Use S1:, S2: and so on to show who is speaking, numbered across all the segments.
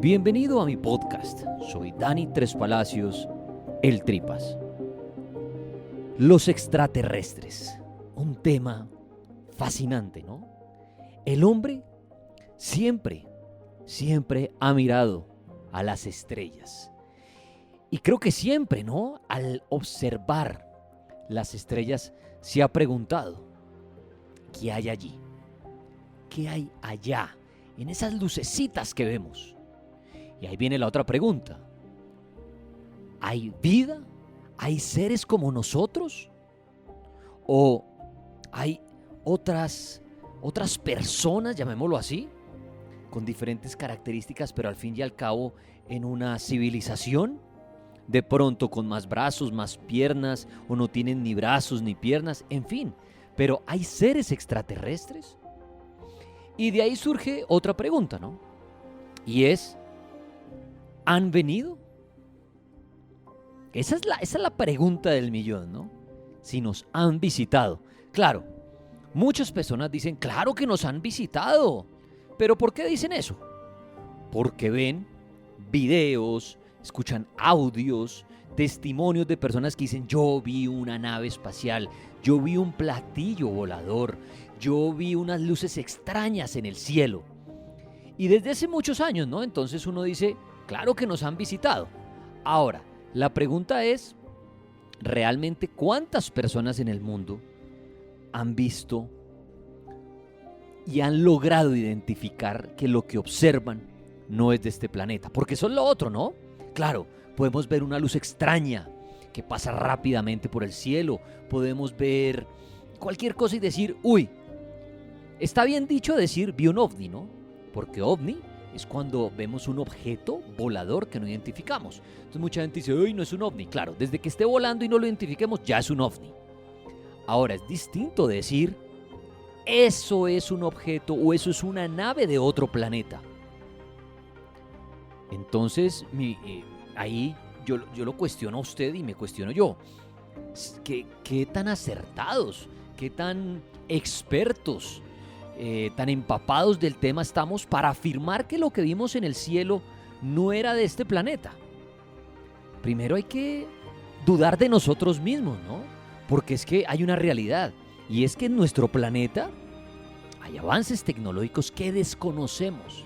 S1: Bienvenido a mi podcast. Soy Dani Tres Palacios, el Tripas. Los extraterrestres. Un tema fascinante, ¿no? El hombre siempre ha mirado a las estrellas. Y creo que siempre, ¿no? Al observar las estrellas se ha preguntado, ¿qué hay allí? ¿Qué hay allá? En esas lucecitas que vemos. Y ahí viene la otra pregunta. ¿Hay vida? ¿Hay seres como nosotros? ¿O hay otras personas, llamémoslo así, con diferentes características, pero al fin y al cabo en una civilización? De pronto con más brazos, más piernas, o no tienen ni brazos ni piernas, en fin. Pero ¿hay seres extraterrestres? Y de ahí surge otra pregunta, ¿no? Y es, ¿han venido? Esa es la pregunta del millón, ¿no? Si nos han visitado. Claro, muchas personas dicen, claro que nos han visitado. ¿Pero por qué dicen eso? Porque ven videos, escuchan audios, testimonios de personas que dicen, yo vi una nave espacial, yo vi un platillo volador, yo vi unas luces extrañas en el cielo. Y desde hace muchos años, ¿no? Entonces uno dice, claro que nos han visitado. Ahora, la pregunta es, ¿realmente cuántas personas en el mundo han visto y han logrado identificar que lo que observan no es de este planeta? Porque eso es lo otro, ¿no? Claro, podemos ver una luz extraña que pasa rápidamente por el cielo, podemos ver cualquier cosa y decir, uy, está bien dicho decir vi un ovni, ¿no? Porque ovni es cuando vemos un objeto volador que no identificamos. Entonces mucha gente dice, uy, no es un ovni. Claro, desde que esté volando y no lo identifiquemos, ya es un ovni. Ahora, es distinto decir, eso es un objeto o eso es una nave de otro planeta. Entonces, ahí yo lo cuestiono a usted y me cuestiono yo. ¿Qué tan acertados, qué tan expertos, tan empapados del tema estamos para afirmar que lo que vimos en el cielo no era de este planeta? Primero hay que dudar de nosotros mismos, ¿no? Porque es que hay una realidad, y es que en nuestro planeta hay avances tecnológicos que desconocemos.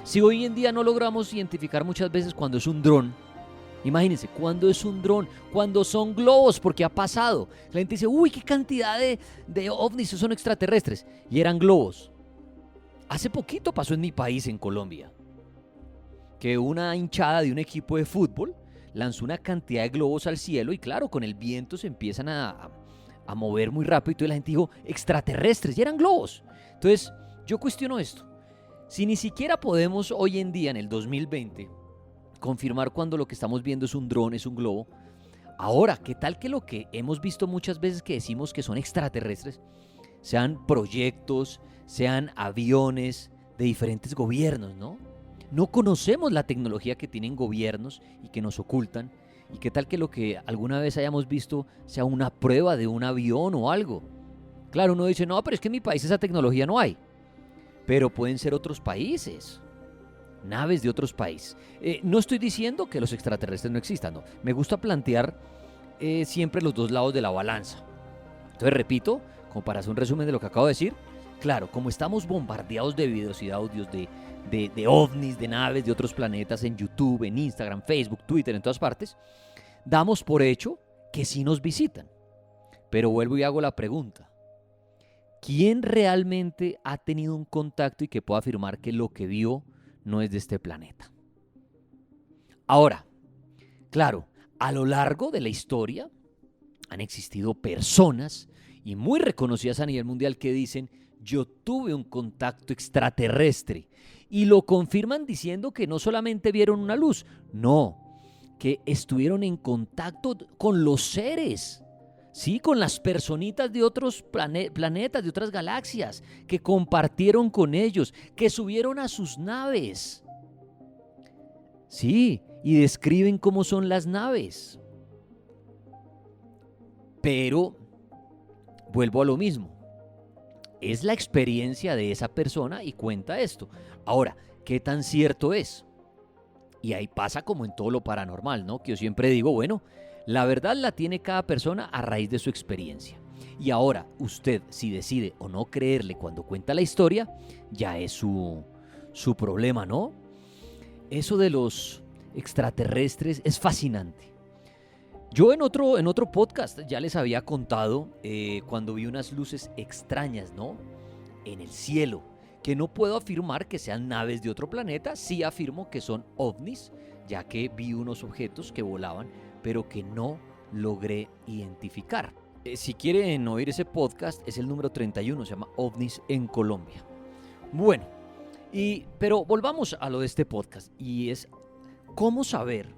S1: Si hoy en día no logramos identificar muchas veces cuando es un dron, imagínense, cuando es un dron, cuando son globos, porque ha pasado. La gente dice, uy, qué cantidad de ovnis son extraterrestres. Y eran globos. Hace poquito pasó en mi país, en Colombia, que una hinchada de un equipo de fútbol lanzó una cantidad de globos al cielo y claro, con el viento se empiezan a mover muy rápido y toda la gente dijo, extraterrestres, y eran globos. Entonces, yo cuestiono esto. Si ni siquiera podemos hoy en día, en el 2020, confirmar cuando lo que estamos viendo es un dron, es un globo. Ahora, ¿qué tal que lo que hemos visto muchas veces que decimos que son extraterrestres sean proyectos, sean aviones de diferentes gobiernos, ¿no? No conocemos la tecnología que tienen gobiernos y que nos ocultan. ¿Y qué tal que lo que alguna vez hayamos visto sea una prueba de un avión o algo? Claro, uno dice, no, pero es que en mi país esa tecnología no hay. Pero pueden ser otros países. Naves de otros países. No estoy diciendo que los extraterrestres no existan, no. Me gusta plantear siempre los dos lados de la balanza. Entonces, repito, como para hacer un resumen de lo que acabo de decir, claro, como estamos bombardeados de videos y de audios de ovnis, de naves de otros planetas en YouTube, en Instagram, Facebook, Twitter, en todas partes, damos por hecho que sí nos visitan. Pero vuelvo y hago la pregunta. ¿Quién realmente ha tenido un contacto y que pueda afirmar que lo que vio no es de este planeta? Ahora, claro, a lo largo de la historia han existido personas y muy reconocidas a nivel mundial que dicen, yo tuve un contacto extraterrestre, y lo confirman diciendo que no solamente vieron una luz, no, que estuvieron en contacto con los seres, sí, con las personitas de otros planetas, de otras galaxias, que compartieron con ellos, que subieron a sus naves. Sí, y describen cómo son las naves. Pero vuelvo a lo mismo. Es la experiencia de esa persona y cuenta esto. Ahora, ¿qué tan cierto es? Y ahí pasa como en todo lo paranormal, ¿no? Que yo siempre digo, bueno, la verdad la tiene cada persona a raíz de su experiencia. Y ahora, usted, si decide o no creerle cuando cuenta la historia, ya es su problema, ¿no? Eso de los extraterrestres es fascinante. Yo en otro podcast ya les había contado cuando vi unas luces extrañas, ¿no? En el cielo, que no puedo afirmar que sean naves de otro planeta, sí afirmo que son ovnis, ya que vi unos objetos que volaban, pero que no logré identificar. Si quieren oír ese podcast, es el número 31, se llama OVNIs en Colombia. Bueno, pero volvamos a lo de este podcast, y es cómo saber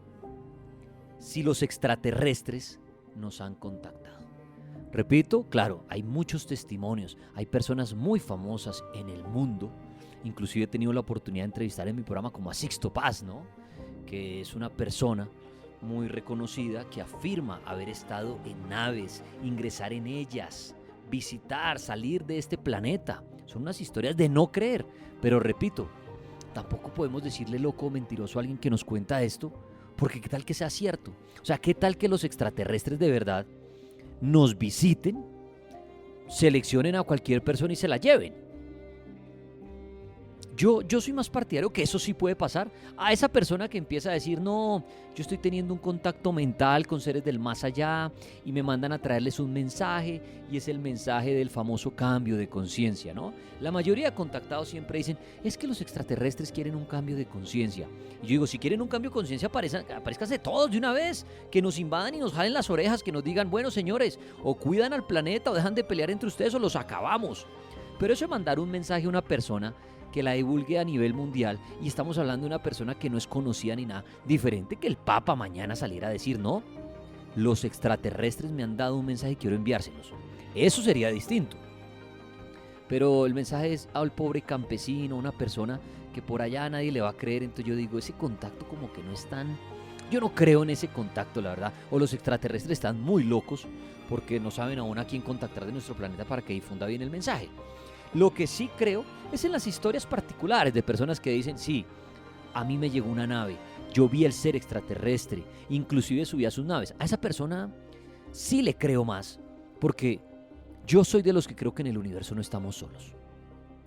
S1: si los extraterrestres nos han contactado. Repito, claro, hay muchos testimonios, hay personas muy famosas en el mundo, inclusive he tenido la oportunidad de entrevistar en mi programa como a Sixto Paz, ¿no? Que es una persona muy reconocida que afirma haber estado en naves, ingresar en ellas, visitar, salir de este planeta. Son unas historias de no creer, pero repito, tampoco podemos decirle loco o mentiroso a alguien que nos cuenta esto, porque qué tal que sea cierto. O sea, qué tal que los extraterrestres de verdad nos visiten, seleccionen a cualquier persona y se la lleven. Yo soy más partidario que eso sí puede pasar. A esa persona que empieza a decir, no, yo estoy teniendo un contacto mental con seres del más allá y me mandan a traerles un mensaje, y es el mensaje del famoso cambio de conciencia, ¿no? La mayoría de contactados siempre dicen, es que los extraterrestres quieren un cambio de conciencia. Y yo digo, si quieren un cambio de conciencia, aparezcanse todos de una vez, que nos invadan y nos jalen las orejas, que nos digan, bueno, señores, o cuidan al planeta o dejan de pelear entre ustedes o los acabamos. Pero eso de mandar un mensaje a una persona que la divulgue a nivel mundial, y estamos hablando de una persona que no es conocida ni nada, diferente que el Papa mañana saliera a decir, no, los extraterrestres me han dado un mensaje y quiero enviárselos. Eso sería distinto. Pero el mensaje es al pobre campesino, una persona que por allá a nadie le va a creer. Entonces yo digo, ese contacto como que no es tan... Yo no creo en ese contacto, la verdad. O los extraterrestres están muy locos porque no saben aún a quién contactar de nuestro planeta para que difunda bien el mensaje. Lo que sí creo es en las historias particulares de personas que dicen, sí, a mí me llegó una nave, yo vi el ser extraterrestre, inclusive subí a sus naves. A esa persona sí le creo más, porque yo soy de los que creo que en el universo no estamos solos.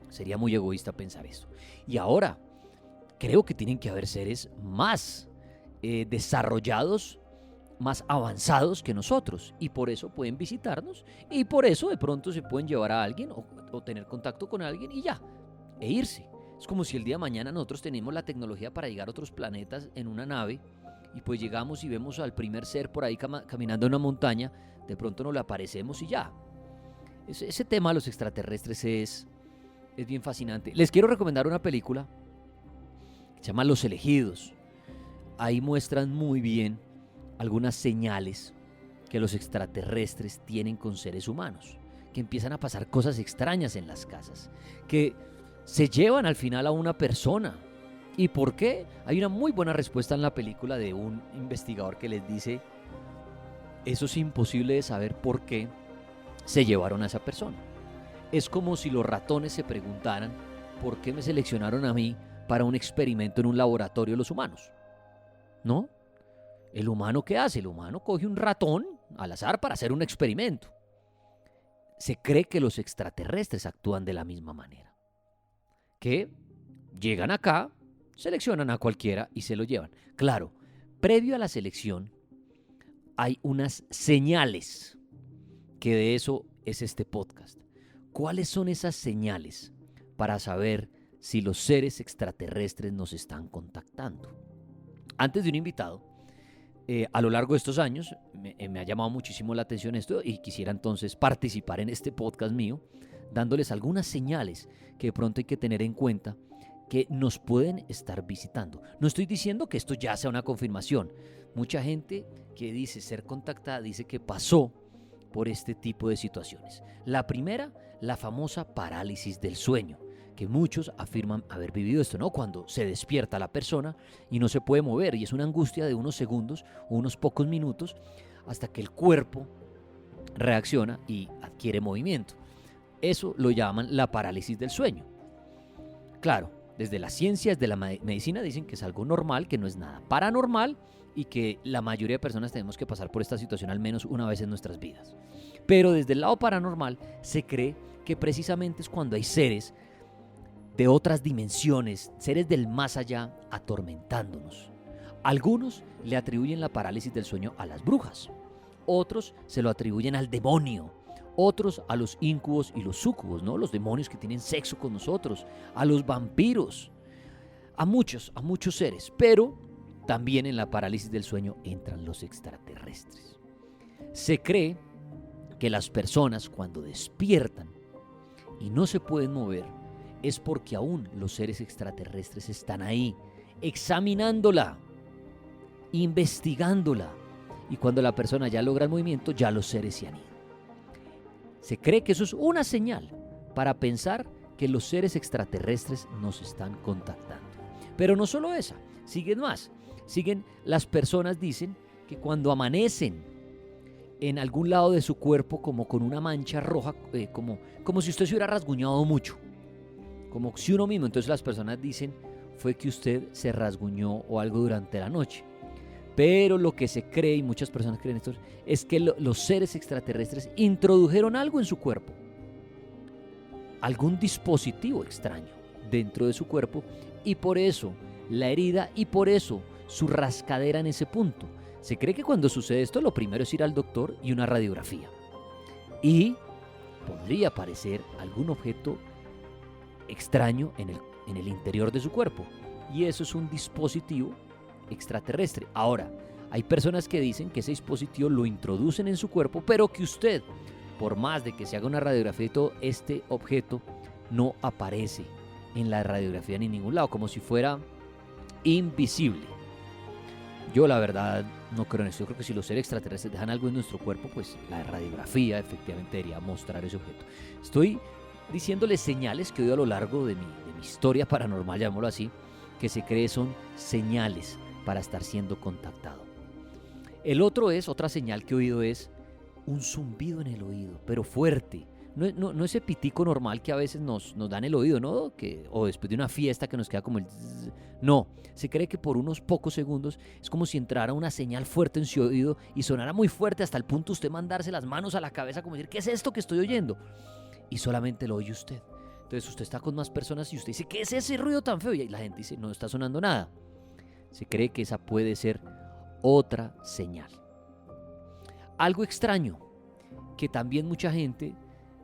S1: Sería muy egoísta pensar eso. Y ahora, creo que tienen que haber seres más desarrollados, más avanzados que nosotros, y por eso pueden visitarnos, y por eso de pronto se pueden llevar a alguien o tener contacto con alguien y ya, e irse. Es como si el día de mañana nosotros tenemos la tecnología para llegar a otros planetas en una nave, y pues llegamos y vemos al primer ser por ahí caminando en una montaña, de pronto nos le aparecemos y ya. Ese tema de los extraterrestres es bien fascinante. Les quiero recomendar una película que se llama Los Elegidos. Ahí muestran muy bien algunas señales que los extraterrestres tienen con seres humanos, que empiezan a pasar cosas extrañas en las casas, que se llevan al final a una persona. ¿Y por qué? Hay una muy buena respuesta en la película de un investigador que les dice, eso es imposible de saber por qué se llevaron a esa persona. Es como si los ratones se preguntaran, ¿por qué me seleccionaron a mí para un experimento en un laboratorio de los humanos? ¿No? ¿El humano qué hace? El humano coge un ratón al azar para hacer un experimento. Se cree que los extraterrestres actúan de la misma manera. Que llegan acá, seleccionan a cualquiera y se lo llevan. Claro, previo a la selección hay unas señales, que de eso es este podcast. ¿Cuáles son esas señales para saber si los seres extraterrestres nos están contactando? Antes de un invitado, a lo largo de estos años me ha llamado muchísimo la atención esto, y quisiera entonces participar en este podcast mío dándoles algunas señales que de pronto hay que tener en cuenta que nos pueden estar visitando. No estoy diciendo que esto ya sea una confirmación. Mucha gente que dice ser contactada dice que pasó por este tipo de situaciones. La primera, la famosa parálisis del sueño, que muchos afirman haber vivido esto, ¿no? Cuando se despierta la persona y no se puede mover, y es una angustia de unos segundos o unos pocos minutos hasta que el cuerpo reacciona y adquiere movimiento. Eso lo llaman la parálisis del sueño. Claro, desde la ciencia, desde la medicina, dicen que es algo normal, que no es nada paranormal y que la mayoría de personas tenemos que pasar por esta situación al menos una vez en nuestras vidas. Pero desde el lado paranormal se cree que precisamente es cuando hay seres de otras dimensiones, seres del más allá, atormentándonos. Algunos le atribuyen la parálisis del sueño a las brujas, otros se lo atribuyen al demonio, otros a los íncubos y los súcubos, ¿no? Los demonios que tienen sexo con nosotros, a los vampiros, a muchos seres, pero también en la parálisis del sueño entran los extraterrestres. Se cree que las personas cuando despiertan y no se pueden mover es porque aún los seres extraterrestres están ahí, examinándola, investigándola, y cuando la persona ya logra el movimiento, ya los seres se han ido. Se cree que eso es una señal para pensar que los seres extraterrestres nos están contactando. Pero no solo esa, siguen más. Las personas dicen que cuando amanecen en algún lado de su cuerpo como con una mancha roja, como si usted se hubiera rasguñado mucho, como si uno mismo, entonces las personas dicen fue que usted se rasguñó o algo durante la noche. Pero lo que se cree, y muchas personas creen esto, es que los seres extraterrestres introdujeron algo en su cuerpo, algún dispositivo extraño dentro de su cuerpo, y por eso la herida y por eso su rascadera en ese punto. Se cree que cuando sucede esto, lo primero es ir al doctor y una radiografía. Y podría aparecer algún objeto extraño en el interior de su cuerpo. Y eso es un dispositivo extraterrestre. Ahora, hay personas que dicen que ese dispositivo lo introducen en su cuerpo, pero que usted, por más de que se haga una radiografía y todo, este objeto no aparece en la radiografía ni en ningún lado, como si fuera invisible. Yo la verdad no creo en eso. Yo creo que si los seres extraterrestres dejan algo en nuestro cuerpo, pues la radiografía efectivamente debería mostrar ese objeto. Estoy diciéndoles señales que he oído a lo largo de mi historia paranormal, llamémoslo así, que se cree son señales para estar siendo contactado. Otra señal que he oído es un zumbido en el oído, pero fuerte. No ese pitico normal que a veces nos dan el oído, ¿no? O después de una fiesta que nos queda como el zzz. No, se cree que por unos pocos segundos es como si entrara una señal fuerte en su oído y sonara muy fuerte hasta el punto de usted mandarse las manos a la cabeza como decir, ¿qué es esto que estoy oyendo? Y solamente lo oye usted. Entonces usted está con más personas y usted dice, ¿qué es ese ruido tan feo? Y la gente dice, no está sonando nada. Se cree que esa puede ser otra señal. Algo extraño que también mucha gente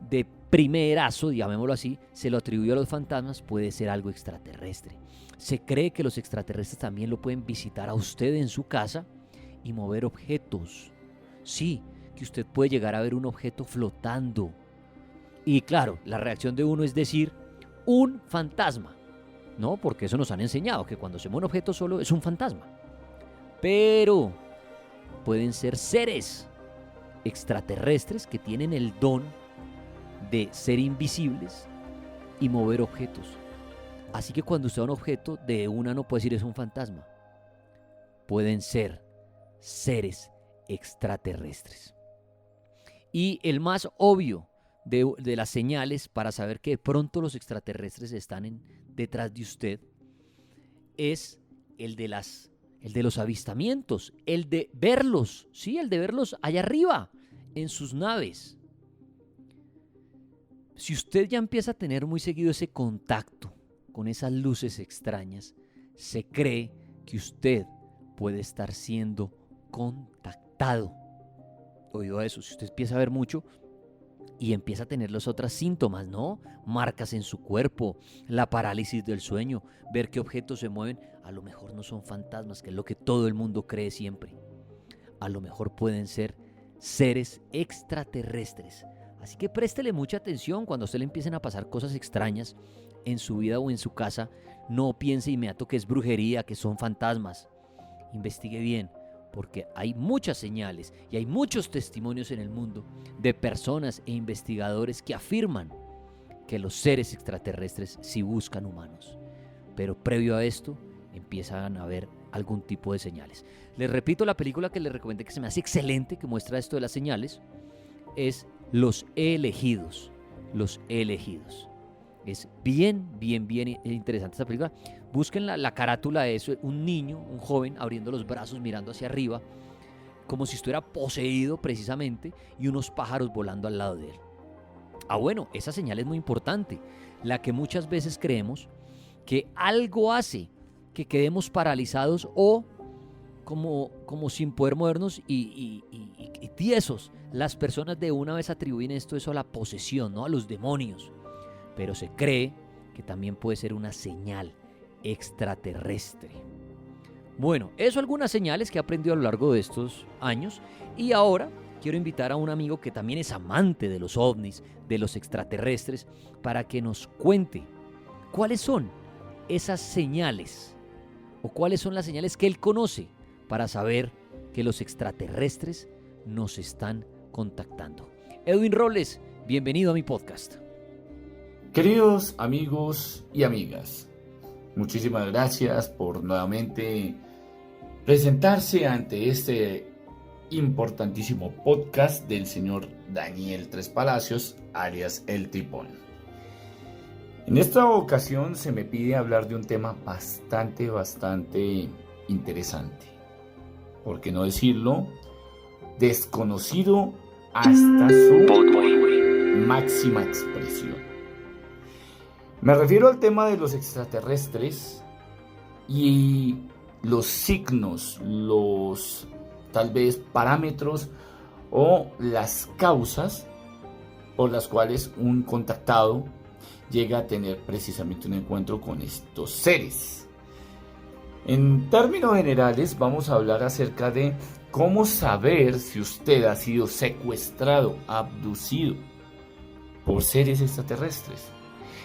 S1: de primerazo, llamémoslo así, se lo atribuye a los fantasmas, puede ser algo extraterrestre. Se cree que los extraterrestres también lo pueden visitar a usted en su casa y mover objetos. Sí, que usted puede llegar a ver un objeto flotando. Y claro, la reacción de uno es decir, un fantasma. No, porque eso nos han enseñado, que cuando se mueve un objeto solo es un fantasma. Pero pueden ser seres extraterrestres que tienen el don de ser invisibles y mover objetos. Así que cuando usted ve un objeto, de una no puede decir es un fantasma. Pueden ser seres extraterrestres. Y el más obvio de las señales para saber que de pronto los extraterrestres están detrás de usted es el de los avistamientos, el de verlos, ¿sí? El de verlos allá arriba, en sus naves. Si usted ya empieza a tener muy seguido ese contacto con esas luces extrañas, se cree que usted puede estar siendo contactado. Oído a eso, si usted empieza a ver mucho y empieza a tener los otros síntomas, ¿no? Marcas en su cuerpo, la parálisis del sueño, ver qué objetos se mueven, a lo mejor no son fantasmas, que es lo que todo el mundo cree siempre. A lo mejor pueden ser seres extraterrestres. Así que préstele mucha atención cuando a usted le empiecen a pasar cosas extrañas en su vida o en su casa. No piense inmediato que es brujería, que son fantasmas. Investigue bien, porque hay muchas señales y hay muchos testimonios en el mundo de personas e investigadores que afirman que los seres extraterrestres sí buscan humanos. Pero previo a esto empiezan a haber algún tipo de señales. Les repito, la película que les recomendé que se me hace excelente, que muestra esto de las señales, es Los Elegidos. Los Elegidos. Es bien interesante esta película. Busquen la carátula de eso, un niño, un joven abriendo los brazos, mirando hacia arriba, como si estuviera poseído precisamente, y unos pájaros volando al lado de él. Bueno, esa señal es muy importante, la que muchas veces creemos que algo hace que quedemos paralizados o como sin poder movernos y tiesos. Las personas de una vez atribuyen eso a la posesión, ¿no? A los demonios. Pero se cree que también puede ser una señal extraterrestre. Bueno, eso algunas señales que he aprendido a lo largo de estos años, y ahora quiero invitar a un amigo que también es amante de los ovnis, de los extraterrestres, para que nos cuente cuáles son esas señales o cuáles son las señales que él conoce para saber que los extraterrestres nos están contactando. Edwin Robles, bienvenido a mi podcast.
S2: Queridos amigos y amigas, muchísimas gracias por nuevamente presentarse ante este importantísimo podcast del señor Daniel Tres Palacios, alias El Tripón. En esta ocasión se me pide hablar de un tema bastante interesante, por qué no decirlo, desconocido hasta su máxima expresión. Me refiero al tema de los extraterrestres y los signos, los tal vez parámetros o las causas por las cuales un contactado llega a tener precisamente un encuentro con estos seres. En términos generales vamos a hablar acerca de cómo saber si usted ha sido secuestrado, abducido por seres extraterrestres.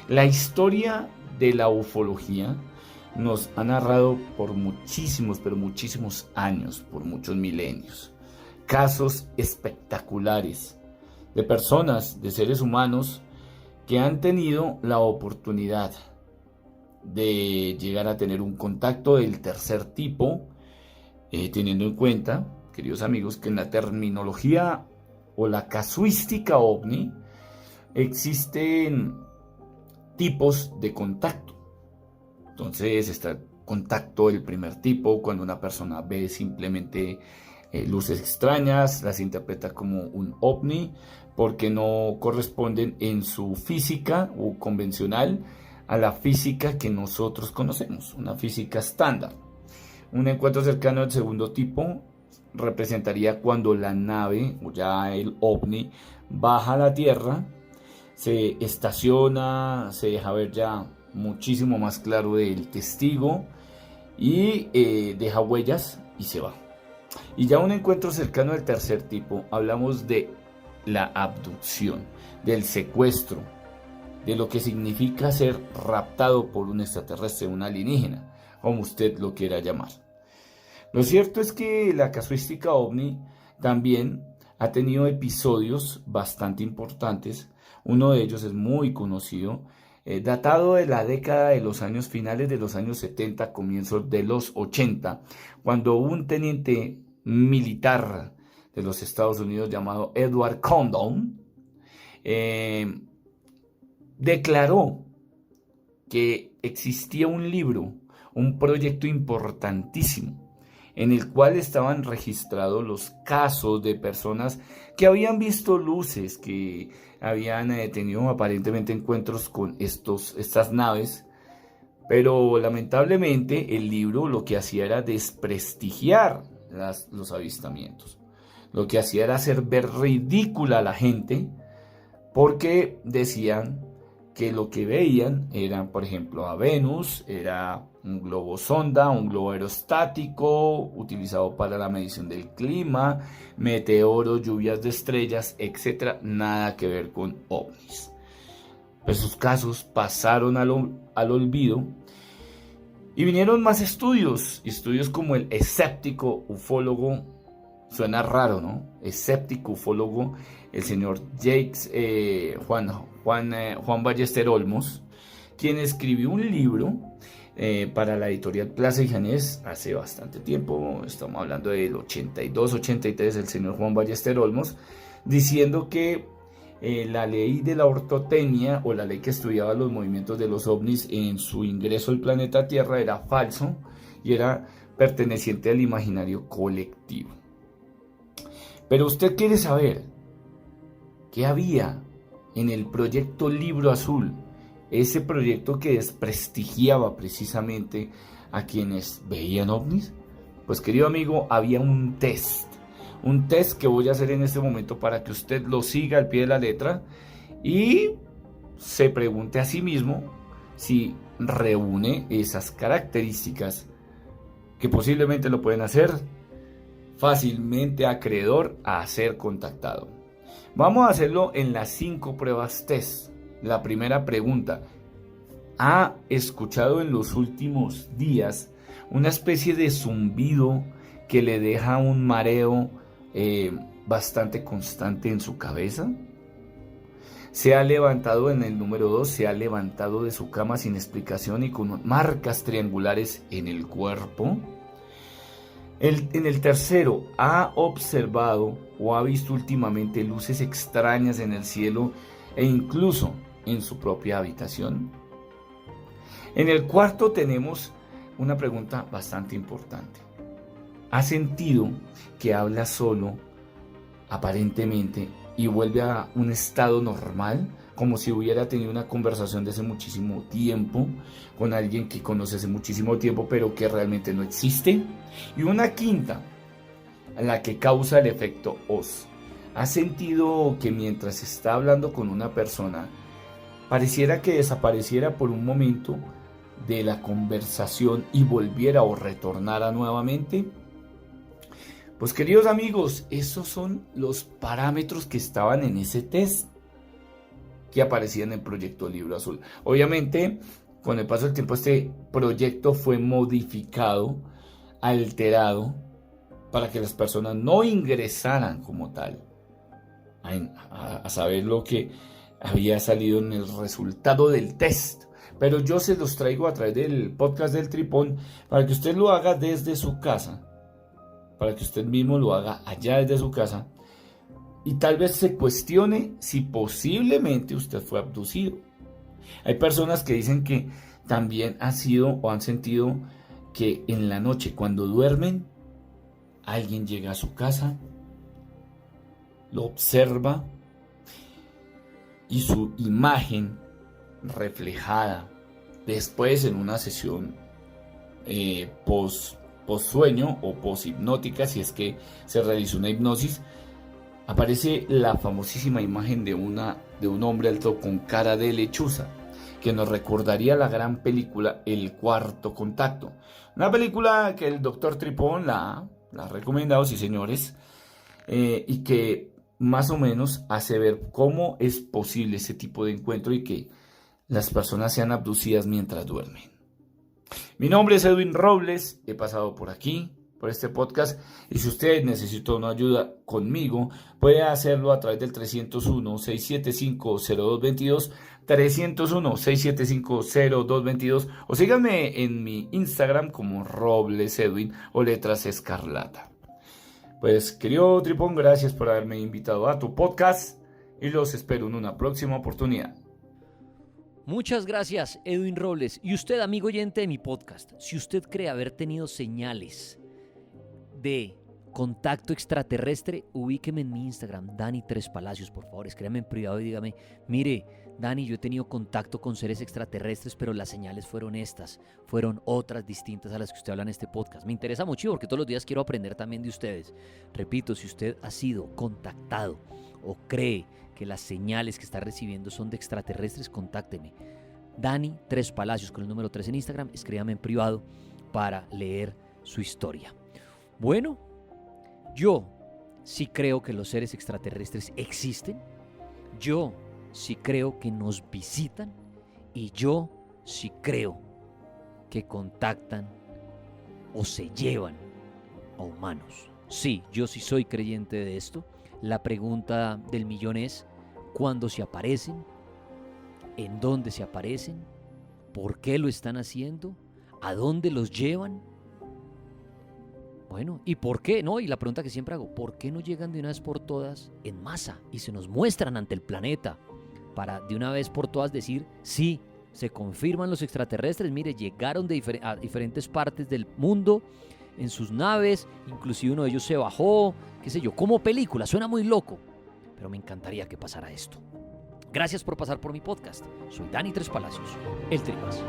S2: La historia de la ufología nos ha narrado por muchísimos años, por muchos milenios, casos espectaculares de personas, de seres humanos que han tenido la oportunidad de llegar a tener un contacto del tercer tipo, teniendo en cuenta, queridos amigos, que en la terminología o la casuística ovni existen tipos de contacto. Entonces está el contacto del primer tipo, cuando una persona ve simplemente luces extrañas, las interpreta como un ovni porque no corresponden en su física o convencional a la física que nosotros conocemos, una física estándar. Un encuentro cercano al segundo tipo representaría cuando la nave o ya el ovni baja a la Tierra, se estaciona, se deja ver ya muchísimo más claro del testigo y deja huellas y se va. Y ya un encuentro cercano al tercer tipo, hablamos de la abducción, del secuestro, de lo que significa ser raptado por un extraterrestre, un alienígena, como usted lo quiera llamar. Lo cierto es que la casuística ovni también ha tenido episodios bastante importantes. Uno de ellos es muy conocido, datado de la década de los años finales de los años 70, comienzos de los 80, cuando un teniente militar de los Estados Unidos llamado Edward Condon declaró que existía un libro, un proyecto importantísimo, en el cual estaban registrados los casos de personas que habían visto luces, que habían tenido aparentemente encuentros con estas naves, pero lamentablemente el libro lo que hacía era desprestigiar los avistamientos. Lo que hacía era hacer ver ridícula a la gente, porque decían que lo que veían eran, por ejemplo, a Venus, era un globo sonda, un globo aerostático utilizado para la medición del clima, meteoros, lluvias de estrellas, etc. Nada que ver con ovnis. Pues sus casos pasaron al olvido y vinieron más estudios como el escéptico ufólogo. Suena raro, ¿no? Escéptico ufólogo, el señor Juan Ballester Olmos, quien escribió un libro para la editorial Plaza y Janés hace bastante tiempo, estamos hablando del 82, 83, el señor Juan Ballester Olmos, diciendo que la ley de la ortotenia, o la ley que estudiaba los movimientos de los ovnis en su ingreso al planeta Tierra, era falso y era perteneciente al imaginario colectivo. Pero usted quiere saber qué había en el proyecto Libro Azul, ese proyecto que desprestigiaba precisamente a quienes veían ovnis. Pues, querido amigo, había un test que voy a hacer en este momento para que usted lo siga al pie de la letra y se pregunte a sí mismo si reúne esas características que posiblemente lo pueden hacer fácilmente acreedor a ser contactado. Vamos a hacerlo en las 5 pruebas test. La primera pregunta: ¿ha escuchado en los últimos días una especie de zumbido que le deja un mareo bastante constante en su cabeza? Se ha levantado, en el número 2, se ha levantado de su cama sin explicación y con marcas triangulares en el cuerpo. En el tercero, ¿ha observado o ha visto últimamente luces extrañas en el cielo e incluso en su propia habitación? En el cuarto tenemos una pregunta bastante importante. ¿Ha sentido que habla solo, aparentemente, y vuelve a un estado normal, como si hubiera tenido una conversación de hace muchísimo tiempo con alguien que conoce hace muchísimo tiempo, pero que realmente no existe? Y una quinta, la que causa el efecto Oz. ¿Ha sentido que mientras está hablando con una persona, pareciera que desapareciera por un momento de la conversación y volviera o retornara nuevamente? Pues, queridos amigos, esos son los parámetros que estaban en ese test que aparecían en el proyecto Libro Azul. Obviamente, con el paso del tiempo, este proyecto fue modificado, alterado, para que las personas no ingresaran como tal a saber lo que había salido en el resultado del test. Pero yo se los traigo a través del podcast del Tripón para que usted lo haga desde su casa, para que usted mismo lo haga allá desde su casa y tal vez se cuestione si posiblemente usted fue abducido. Hay personas que dicen que también han sido o han sentido que en la noche, cuando duermen, alguien llega a su casa, lo observa y su imagen reflejada después en una sesión post sueño o post hipnótica, si es que se realiza una hipnosis, aparece la famosísima imagen de un hombre alto con cara de lechuza, que nos recordaría la gran película El Cuarto Contacto, una película que el doctor Tripón la ha recomendado, sí señores, y que más o menos hace ver cómo es posible ese tipo de encuentro y que las personas sean abducidas mientras duermen. Mi nombre es Edwin Robles, he pasado por aquí, por este podcast, y si usted necesita una ayuda conmigo, puede hacerlo a través del 301-675-0222, 301-675-0222, o síganme en mi Instagram como Robles Edwin o Letras Escarlata. Pues, querido Tripón, gracias por haberme invitado a tu podcast y los espero en una próxima oportunidad.
S1: Muchas gracias, Edwin Robles. Y usted, amigo oyente de mi podcast, si usted cree haber tenido señales de contacto extraterrestre, ubíqueme en mi Instagram, Dani Tres Palacios, por favor, escríbame en privado y dígame: mire, Dani, yo he tenido contacto con seres extraterrestres, pero las señales fueron estas, fueron otras distintas a las que usted habla en este podcast. Me interesa mucho porque todos los días quiero aprender también de ustedes. Repito, si usted ha sido contactado o cree que las señales que está recibiendo son de extraterrestres, contácteme. Dani Tres Palacios con el número 3 en Instagram, escríbame en privado para leer su historia. Bueno, yo sí creo que los seres extraterrestres existen, yo sí creo que nos visitan y yo sí creo que contactan o se llevan a humanos. Sí, yo sí soy creyente de esto. La pregunta del millón es: ¿cuándo se aparecen? ¿En dónde se aparecen? ¿Por qué lo están haciendo? ¿A dónde los llevan? Bueno, Bueno, ¿y por qué no? Y la pregunta que siempre hago, ¿por qué no llegan de una vez por todas en masa y se nos muestran ante el planeta para de una vez por todas decir, sí, se confirman los extraterrestres, mire, llegaron a diferentes partes del mundo en sus naves, inclusive uno de ellos se bajó, qué sé yo, como película, suena muy loco, pero me encantaría que pasara esto. Gracias por pasar por mi podcast. Soy Dani Tres Palacios, el Tripas.